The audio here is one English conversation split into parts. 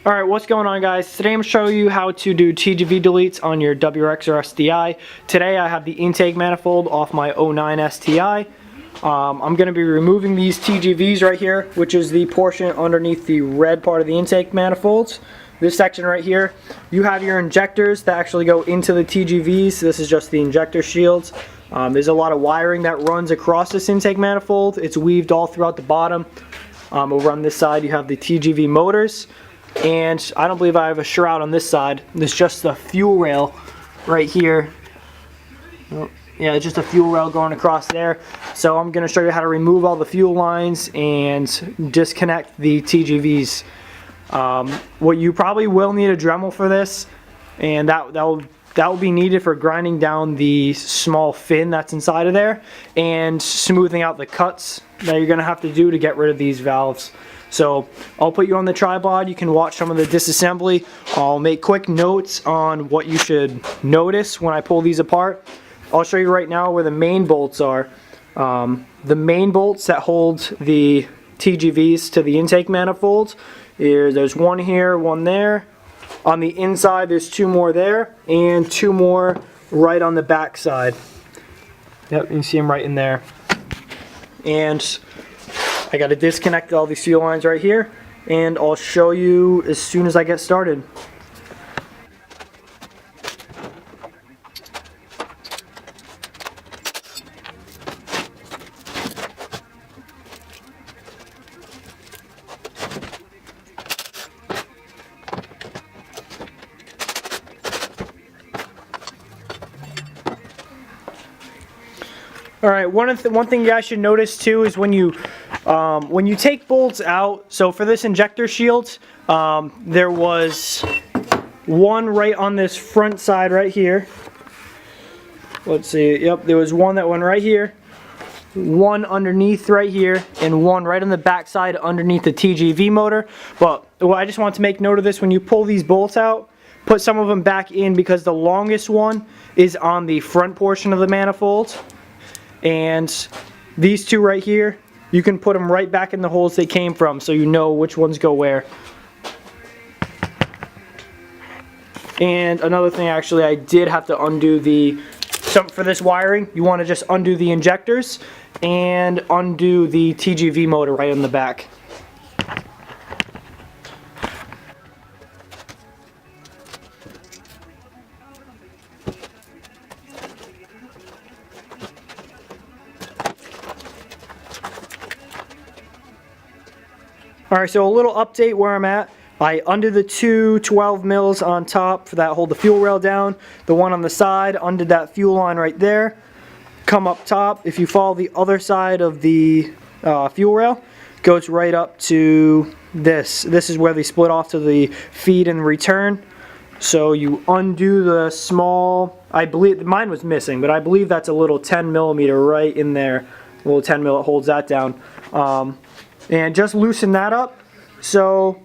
Alright, what's going on, guys? Today I'm showing you how to do TGV deletes on your WRX or STi. Today I have the intake manifold off my 09 STi. I'm going to be removing these TGVs right here, which is the portion underneath the red part of the intake manifolds. This section right here, you have your injectors that actually go into the TGVs. This is just the injector shields. There's a lot of wiring that runs across this intake manifold. It's weaved all throughout the bottom. Over on this side you have the TGV motors. And I don't believe I have a shroud on this side. There's just a fuel rail right here. Oh, yeah, it's just a fuel rail going across there. So I'm going to show you how to remove all the fuel lines and disconnect the TGVs. What you probably will need a Dremel for this, and that will be needed for grinding down the small fin that's inside of there and smoothing out the cuts that you're going to have to do to get rid of these valves. So I'll put you on the tripod. You can watch some of the disassembly. I'll make quick notes on what you should notice when I pull these apart. I'll show you right now where the main bolts are. The main bolts that hold the TGVs to the intake manifolds. There's one here, one there. On the inside there's two more there and two more right on the back side. Yep, you can see them right in there. And I got to disconnect all these fuel lines right here, and I'll show you as soon as I get started. All right, one thing you guys should notice too is when you take bolts out. So for this injector shield, there was one right on this front side right here. Let's see. Yep, there was one that went right here, one underneath right here, and one right on the back side underneath the TGV motor. But I just want to make note of this: when you pull these bolts out, put some of them back in, because the longest one is on the front portion of the manifold. And these two right here, you can put them right back in the holes they came from, so you know which ones go where. And another thing, actually, I did have to undo for this wiring. You want to just undo the injectors and undo the TGV motor right in the back. Alright, so a little update where I'm at. I undid the two 12 mils on top that hold the fuel rail down. The one on the side, undid that fuel line right there. Come up top. If you follow the other side of the fuel rail, goes right up to this. This is where they split off to the feed and return. So you undo the small, I believe, mine was missing, but I believe that's a little 10 millimeter right in there. A little 10 mil, it holds that down. And just loosen that up, so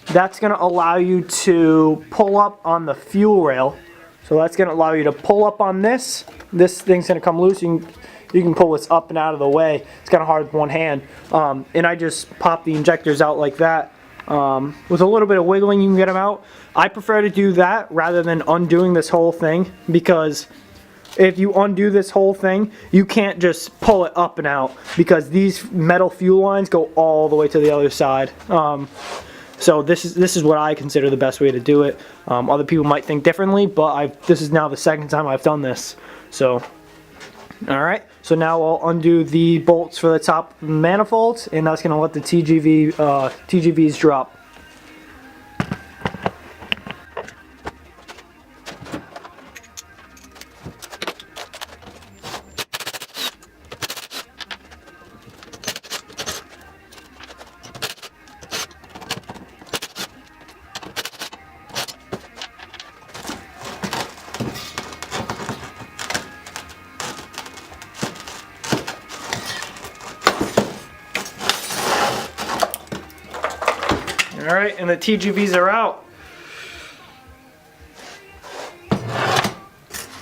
that's going to allow you to pull up on the fuel rail. So that's going to allow you to pull up on this. This thing's going to come loose. You can pull this up and out of the way. It's kind of hard with one hand. And I just pop the injectors out like that. With a little bit of wiggling, you can get them out. I prefer to do that rather than undoing this whole thing, because if you undo this whole thing, you can't just pull it up and out, because these metal fuel lines go all the way to the other side. So this is what I consider the best way to do it. Other people might think differently, but this is now the second time I've done this. So, all right. So now I'll undo the bolts for the top manifolds, and that's going to let the TGVs drop. Alright, and the TGVs are out.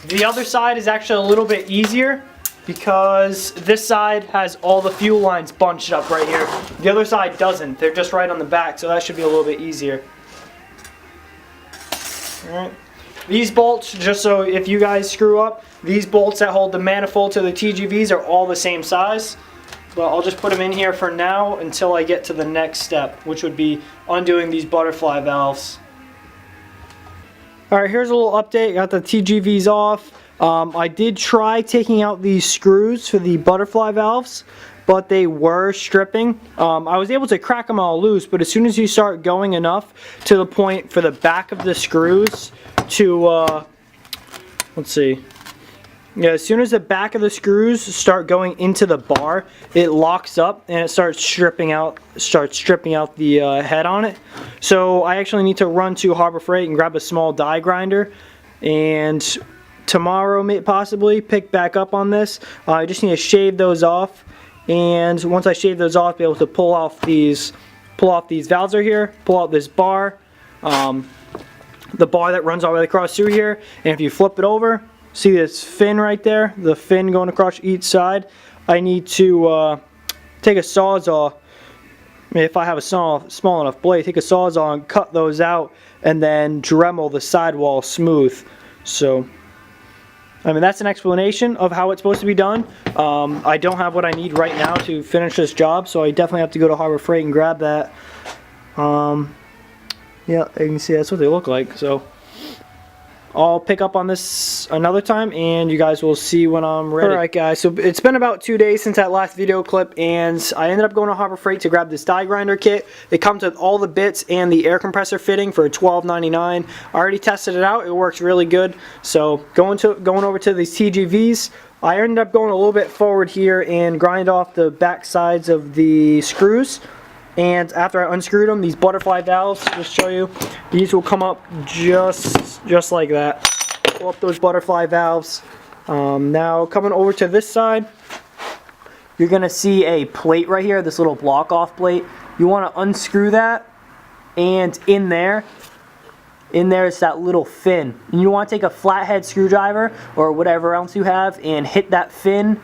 The other side is actually a little bit easier because this side has all the fuel lines bunched up right here. The other side doesn't. They're just right on the back, so that should be a little bit easier. Alright. These bolts, just so if you guys screw up, these bolts that hold the manifold to the TGVs are all the same size. But I'll just put them in here for now until I get to the next step, which would be undoing these butterfly valves. Alright, here's a little update. Got the TGVs off. I did try taking out these screws for the butterfly valves, but they were stripping. I was able to crack them all loose, but as soon as you start going enough to the point for the back of the screws to, let's see. Yeah, as soon as the back of the screws start going into the bar, it locks up and it starts stripping out the head on it. So I actually need to run to Harbor Freight and grab a small die grinder, and tomorrow possibly pick back up on this. I just need to shave those off, and once I shave those off, be able to pull off these valves right here, pull out this bar, the bar that runs all the way across through here, and if you flip it over, see this fin right there, the fin going across each side. I need to take a Sawzall, if I have a small enough blade, take a Sawzall and cut those out, and then Dremel the sidewall smooth. So, I mean, that's an explanation of how it's supposed to be done. I don't have what I need right now to finish this job, so I definitely have to go to Harbor Freight and grab that. Yeah, you can see that's what they look like. So I'll pick up on this another time, and you guys will see when I'm ready. Alright guys, so it's been about 2 days since that last video clip, and I ended up going to Harbor Freight to grab this die grinder kit. It comes with all the bits and the air compressor fitting for $12.99. I already tested it out, it works really good. So going over to these TGVs, I ended up going a little bit forward here and grind off the back sides of the screws. And after I unscrewed them, these butterfly valves, just show you, these will come up just like that. Pull up those butterfly valves. Now coming over to this side, you're gonna see a plate right here, this little block off plate. You wanna unscrew that, and in there is that little fin. And you wanna take a flathead screwdriver or whatever else you have and hit that fin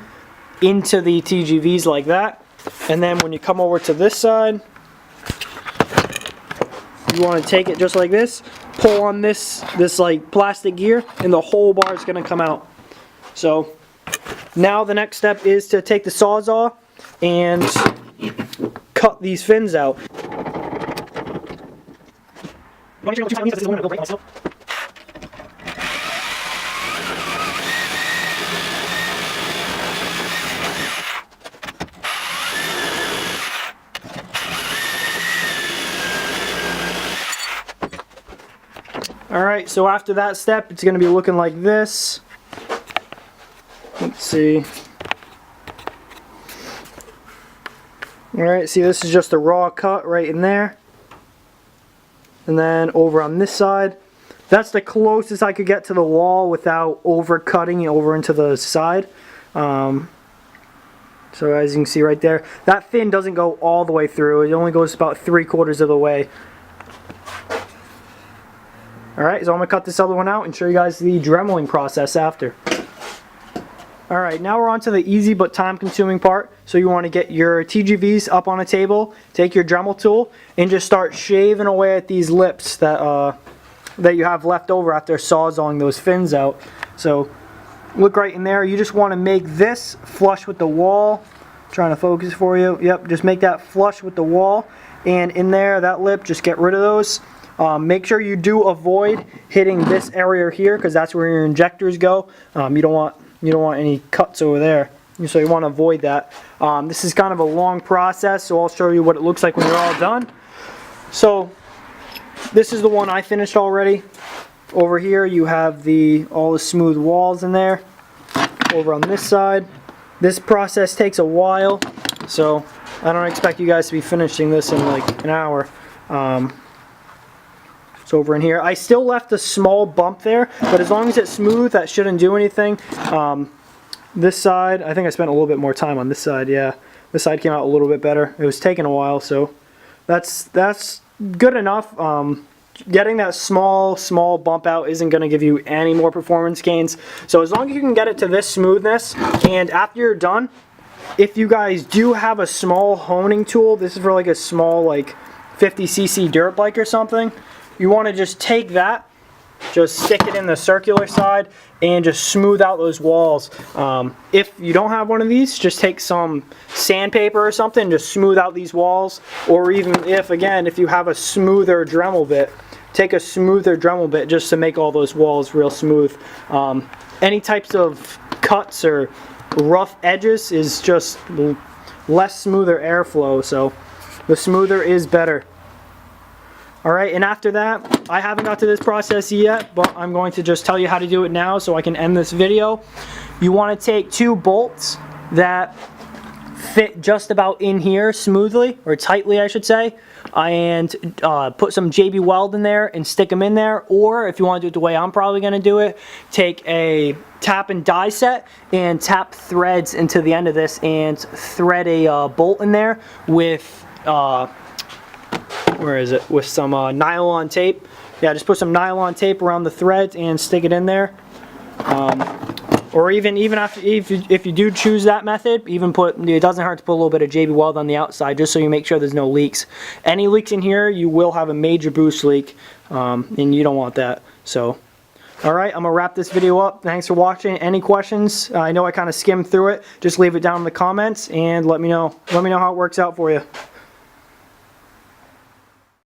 into the TGVs like that. And then when you come over to this side, you want to take it just like this, pull on this like plastic gear, and the whole bar is going to come out. So now the next step is to take the Sawzall and cut these fins out. Alright, so after that step, it's going to be looking like this. Let's see. Alright, see, this is just a raw cut right in there. And then over on this side, that's the closest I could get to the wall without over cutting over into the side. So as you can see right there, that fin doesn't go all the way through. It only goes about 3/4 of the way. Alright, so I'm going to cut this other one out and show you guys the dremeling process after. Alright, now we're on to the easy but time consuming part. So you want to get your TGVs up on a table, take your Dremel tool, and just start shaving away at these lips that you have left over after sawzalling those fins out. So look right in there, you just want to make this flush with the wall. I'm trying to focus for you. Yep, just make that flush with the wall. And in there, that lip, just get rid of those. Make sure you do avoid hitting this area here, because that's where your injectors go. You don't want any cuts over there, so you want to avoid that. This is kind of a long process, so I'll show you what it looks like when you're all done. So this is the one I finished already. Over here you have all the smooth walls in there. Over on this side, this process takes a while, so I don't expect you guys to be finishing this in like an hour. So over in here, I still left a small bump there, but as long as it's smooth, that shouldn't do anything. This side, I think I spent a little bit more time on this side. Yeah, this side came out a little bit better. It was taking a while, so that's good enough. Getting that small bump out isn't going to give you any more performance gains. So as long as you can get it to this smoothness, and after you're done, if you guys do have a small honing tool, this is for like a small like 50cc dirt bike or something, you want to just take that just stick it in the circular side and just smooth out those walls. If you don't have one of these, just take some sandpaper or something, just smooth out these walls. Or even if you have a smoother Dremel bit, take a smoother Dremel bit just to make all those walls real smooth. Any types of cuts or rough edges is just less smoother airflow, so the smoother is better. Alright, and after that, I haven't got to this process yet, but I'm going to just tell you how to do it now so I can end this video. You want to take 2 bolts that fit just about in here smoothly, or tightly I should say, and put some JB Weld in there and stick them in there. Or if you want to do it the way I'm probably going to do it, take a tap and die set and tap threads into the end of this and thread a bolt in there with with some nylon tape. Yeah, just put some nylon tape around the threads and stick it in there. Or even after, if you do choose that method, it doesn't hurt to put a little bit of JB Weld on the outside just so you make sure there's no leaks. Any leaks in here, you will have a major boost leak, and you don't want that. So, alright, I'm going to wrap this video up. Thanks for watching. Any questions? I know I kind of skimmed through it. Just leave it down in the comments and let me know how it works out for you.